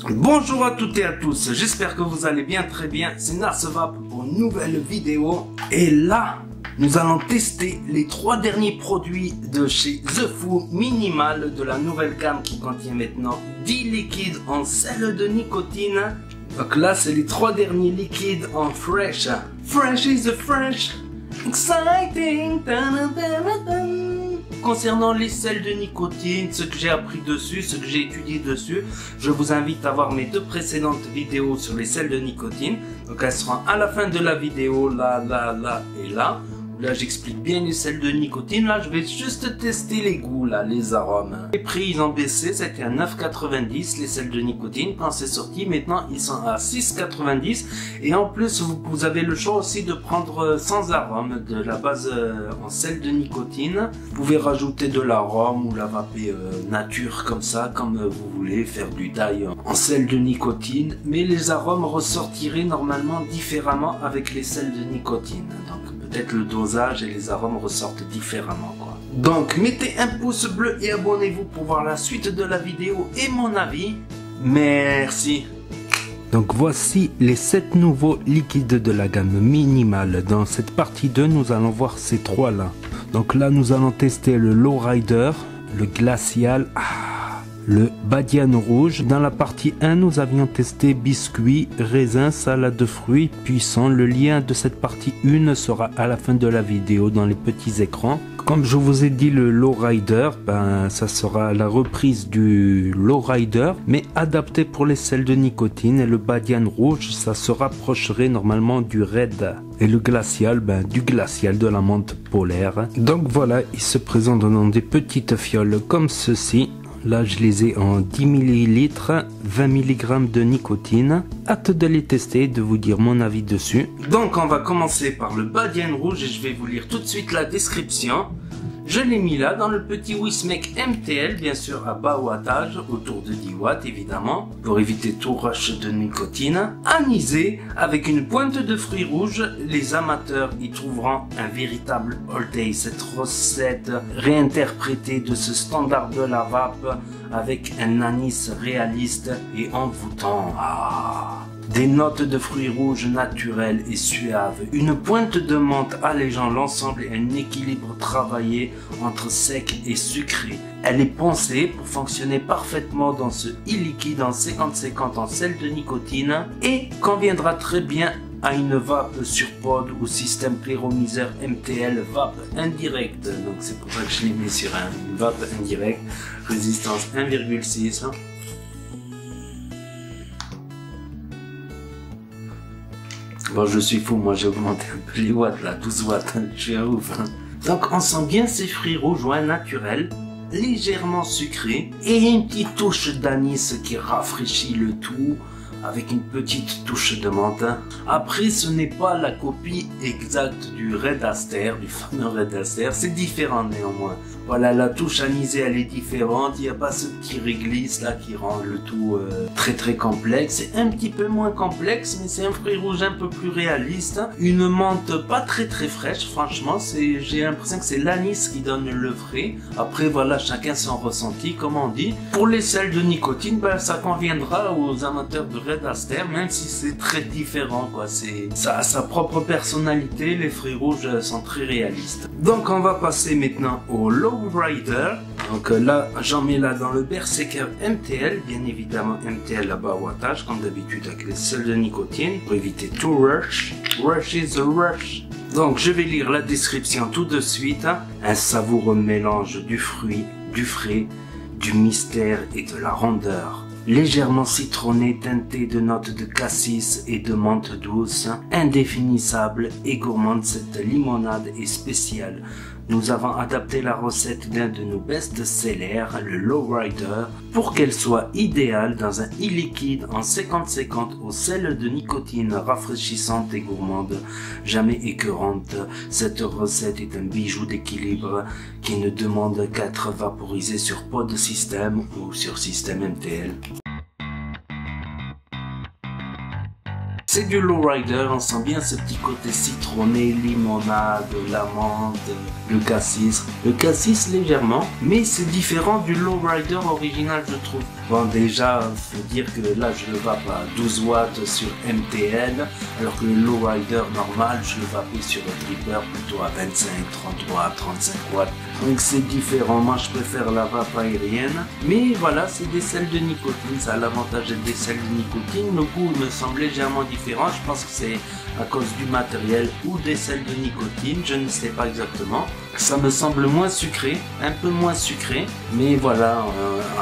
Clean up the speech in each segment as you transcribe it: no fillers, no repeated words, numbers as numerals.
Bonjour à toutes et à tous, j'espère que vous allez bien, très bien. C'est Narsevap pour une nouvelle vidéo. Et là, nous allons tester les 3 derniers produits de chez The Foo Minimal de la nouvelle gamme qui contient maintenant 10 liquides en sel de nicotine. Donc là, c'est les 3 derniers liquides en fresh. Fresh is the fresh, exciting. Concernant les sels de nicotine, ce que j'ai appris dessus, ce que j'ai étudié dessus, je vous invite à voir mes 2 précédentes vidéos sur les sels de nicotine. Donc elles seront à la fin de la vidéo, là et là. Là, j'explique bien les sels de nicotine. Là, je vais juste tester les goûts, là, les arômes. Les prix, ils ont baissé. C'était à 9,90 les sels de nicotine quand c'est sorti. Maintenant, ils sont à 6,90. Et en plus, vous avez le choix aussi de prendre sans arôme de la base en sel de nicotine. Vous pouvez rajouter de l'arôme ou la vapeur nature comme ça, comme vous voulez, faire du dye en sel de nicotine. Mais les arômes ressortiraient normalement différemment avec les sels de nicotine. Donc, peut-être le dosage et les arômes ressortent différemment, quoi. Donc mettez un pouce bleu et abonnez-vous pour voir la suite de la vidéo et mon avis. Merci. Donc voici les 7 nouveaux liquides de la gamme minimale. Dans cette partie 2, nous allons voir ces 3 là. Donc là, nous allons tester le Lowrider, le Glacial, le Badiane rouge. Dans la partie 1, nous avions testé biscuits, raisins, salade de fruits puissants. Le lien de cette partie 1 sera à la fin de la vidéo dans les petits écrans. Comme je vous ai dit, le Lowrider, ça sera la reprise du Lowrider, mais adapté pour les sels de nicotine. Et le Badiane rouge, ça se rapprocherait normalement du Red. Et le Glacial, du Glacial, de la menthe polaire. Donc voilà, il se présente dans des petites fioles comme ceci. Là, je les ai en 10 ml, 20 mg de nicotine. Hâte de les tester et de vous dire mon avis dessus. Donc, on va commencer par le Badiane rouge et je vais vous lire tout de suite la description. Je l'ai mis là dans le petit Wismec MTL, bien sûr à bas wattage, autour de 10 watts évidemment, pour éviter tout rush de nicotine. Anisé avec une pointe de fruits rouges, les amateurs y trouveront un véritable all day. Cette recette réinterprétée de ce standard de la vape avec un anis réaliste et envoûtant. Des notes de fruits rouges naturels et suaves, une pointe de menthe allégeant l'ensemble et un équilibre travaillé entre sec et sucré. Elle est pensée pour fonctionner parfaitement dans ce e-liquide en 50-50 en sel de nicotine et conviendra très bien à une vape sur pod ou système cléromiseur MTL vape indirecte. Donc c'est pour ça que je l'ai mis sur une vape indirecte, résistance 1,6. Bon, je suis fou, moi j'ai augmenté un peu les watts là, 12 watts, je suis un ouf. Donc on sent bien ces fruits rougeois naturels, légèrement sucrés, et une petite touche d'anis qui rafraîchit le tout, avec une petite touche de menthe. Après, ce n'est pas la copie exacte du Red Aster, du fameux Red Aster, c'est différent néanmoins. Voilà, la touche anisée elle est différente, il n'y a pas ce petit réglisse là qui rend le tout très complexe. C'est un petit peu moins complexe, mais c'est un fruit rouge un peu plus réaliste. Une menthe pas très fraîche, franchement, j'ai l'impression que c'est l'anis qui donne le frais. Après voilà, chacun son ressenti, comme on dit. Pour les sels de nicotine, ça conviendra aux amateurs de Red Aster, même si c'est très différent, quoi. Ça a sa propre personnalité, les fruits rouges sont très réalistes. Donc on va passer maintenant au Lowrider. Donc là, j'en mets là dans le Berserker MTL, bien évidemment MTL à bas wattage, comme d'habitude avec les sels de nicotine, pour éviter tout rush. Rush is a rush. Donc je vais lire la description tout de suite. Un savoureux mélange du fruit, du frais, du mystère et de la rondeur. Légèrement citronné, teinté de notes de cassis et de menthe douce, indéfinissable et gourmande, cette limonade est spéciale. Nous avons adapté la recette d'un de nos best-sellers, le Lowrider, pour qu'elle soit idéale dans un e-liquide en 50-50 au sel de nicotine rafraîchissante et gourmande, jamais écœurante. Cette recette est un bijou d'équilibre qui ne demande qu'à être vaporisé sur pod système ou sur système MTL. c'est du lowrider, on sent bien ce petit côté citronné, limonade, l'amande, le cassis. Le cassis légèrement, mais c'est différent du lowrider original, je trouve. Bon, déjà, faut dire que là, je le vape à 12 watts sur MTL, alors que le lowrider normal, je le vapais sur le dripper plutôt à 25, 33, 35 watts. Donc c'est différent, moi je préfère la vape aérienne. Mais voilà, c'est des sels de nicotine, ça a l'avantage d'être des sels de nicotine. Le goût me semble légèrement différent, je pense que c'est à cause du matériel ou des sels de nicotine, je ne sais pas exactement. Ça me semble moins sucré, un peu moins sucré, mais voilà,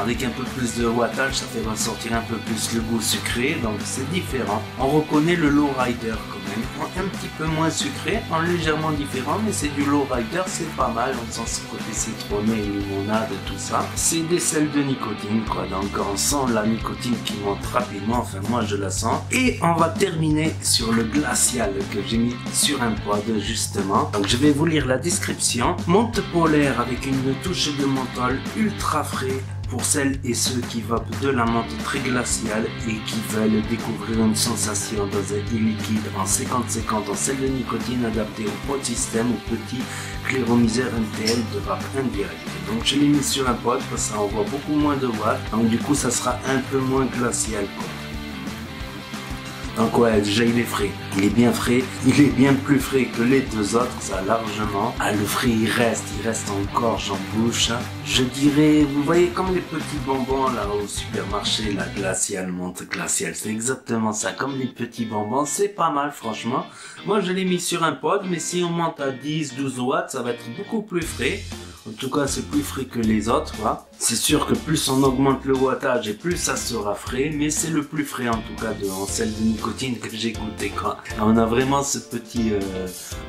avec un peu plus de wattage, ça fait ressortir un peu plus le goût sucré, donc c'est différent. On reconnaît le lowrider quand même, un petit peu moins sucré, légèrement différent, mais c'est du lowrider, c'est pas mal, on sent ce côté citronné, limonade, tout ça. C'est des sels de nicotine, quoi, donc on sent la nicotine qui monte rapidement, enfin moi je la sens. Et on va terminer sur le glacial que j'ai mis sur un pod justement. Donc je vais vous lire la description. Menthe polaire avec une touche de menthol ultra frais pour celles et ceux qui vapent de la menthe très glaciale et qui veulent découvrir une sensation dans un e-liquide en 50-50 en sel de nicotine adapté au pod système ou petit cléromiseur MTL de vape indirect. Donc je l'ai mis sur un pod parce que ça envoie beaucoup moins de watts, donc du coup ça sera un peu moins glacial, quoi. Donc ouais, déjà il est frais, il est bien frais, il est bien plus frais que les deux autres, ça largement. Ah, le frais il reste en gorge, en bouche. Je dirais, vous voyez comme les petits bonbons là au supermarché, la glaciale, menthe glaciale, c'est exactement ça, comme les petits bonbons, c'est pas mal franchement. Moi je l'ai mis sur un pod, mais si on monte à 10-12 watts, ça va être beaucoup plus frais. En tout cas, c'est plus frais que les autres, quoi. C'est sûr que plus on augmente le wattage et plus ça sera frais, mais c'est le plus frais en tout cas en sel de nicotine que j'ai goûté, quoi. On a vraiment ce petit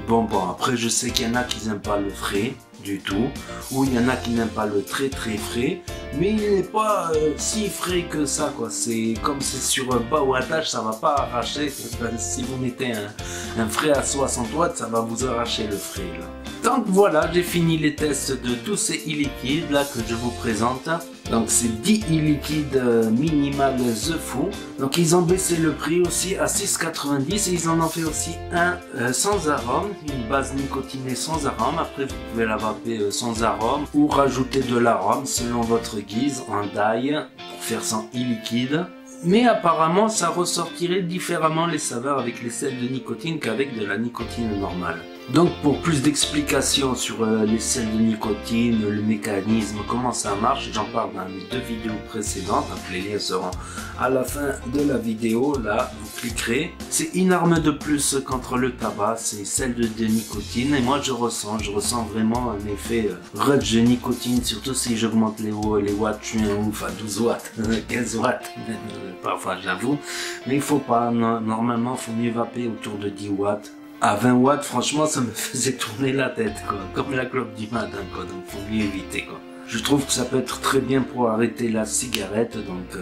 bonbon. Après, je sais qu'il y en a qui n'aiment pas le frais du tout, ou il y en a qui n'aiment pas le très frais, mais il n'est pas si frais que ça, quoi. C'est comme c'est sur un bas wattage, ça va pas arracher. Si vous mettez un frais à 60 watts, ça va vous arracher le frais là. Donc voilà, j'ai fini les tests de tous ces e-liquides là que je vous présente. Donc c'est 10 e-liquides minimal The Fou. Donc ils ont baissé le prix aussi à 6,90 et ils en ont fait aussi un sans arôme, une base nicotinée sans arôme. Après vous pouvez la vaper sans arôme ou rajouter de l'arôme selon votre guise en die pour faire son e-liquide. Mais apparemment ça ressortirait différemment les saveurs avec les sels de nicotine qu'avec de la nicotine normale. Donc pour plus d'explications sur les sels de nicotine, le mécanisme, comment ça marche, j'en parle dans mes 2 vidéos précédentes, donc les liens seront à la fin de la vidéo, là vous cliquerez. C'est une arme de plus contre le tabac, c'est sel de nicotine et moi je ressens vraiment un effet rush de nicotine, surtout si j'augmente les watts, je suis un ouf à 12 watts, 15 watts, parfois j'avoue, mais il faut pas, normalement il faut mieux vaper autour de 10 watts. À 20 watts, franchement, ça me faisait tourner la tête, quoi. Comme la clope du matin, quoi. Donc, faut mieux éviter, quoi. Je trouve que ça peut être très bien pour arrêter la cigarette, donc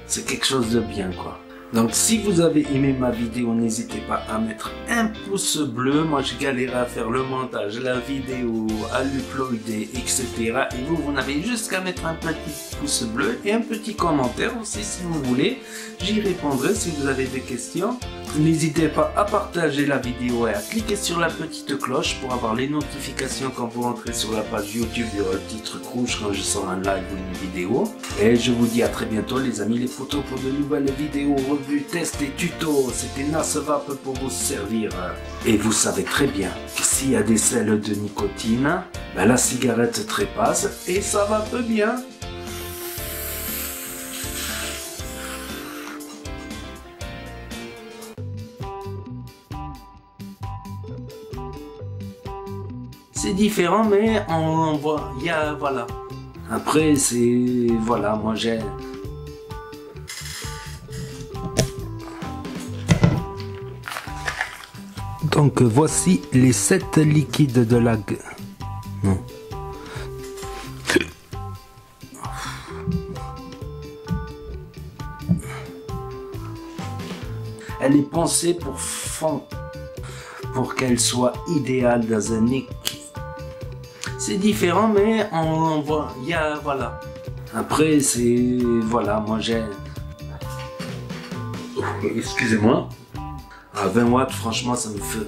c'est quelque chose de bien, quoi. Donc, si vous avez aimé ma vidéo, n'hésitez pas à mettre un pouce bleu. Moi, je galérais à faire le montage, la vidéo, à l'uploader, etc. Et vous n'avez juste qu'à mettre un petit pouce bleu et un petit commentaire aussi, si vous voulez. J'y répondrai si vous avez des questions. N'hésitez pas à partager la vidéo et à cliquer sur la petite cloche pour avoir les notifications quand vous rentrez sur la page YouTube. Il y aura le petit truc rouge quand je sors un live ou une vidéo. Et je vous dis à très bientôt les amis, les photos pour de nouvelles vidéos, revues, tests et tutos. C'était NasVape pour vous servir. Et vous savez très bien que s'il y a des sels de nicotine, ben la cigarette trépasse et ça va peu bien. C'est différent, mais on voit, il y a, voilà. Après, c'est, voilà, moi j'ai... Donc voici les 7 liquides de la... Non. Elle est pensée pour qu'elle soit idéale dans un équilibre. C'est différent, mais on voit, il y a, voilà. Après, c'est, voilà, moi j'ai... Excusez-moi, À 20 watts, franchement, ça me fait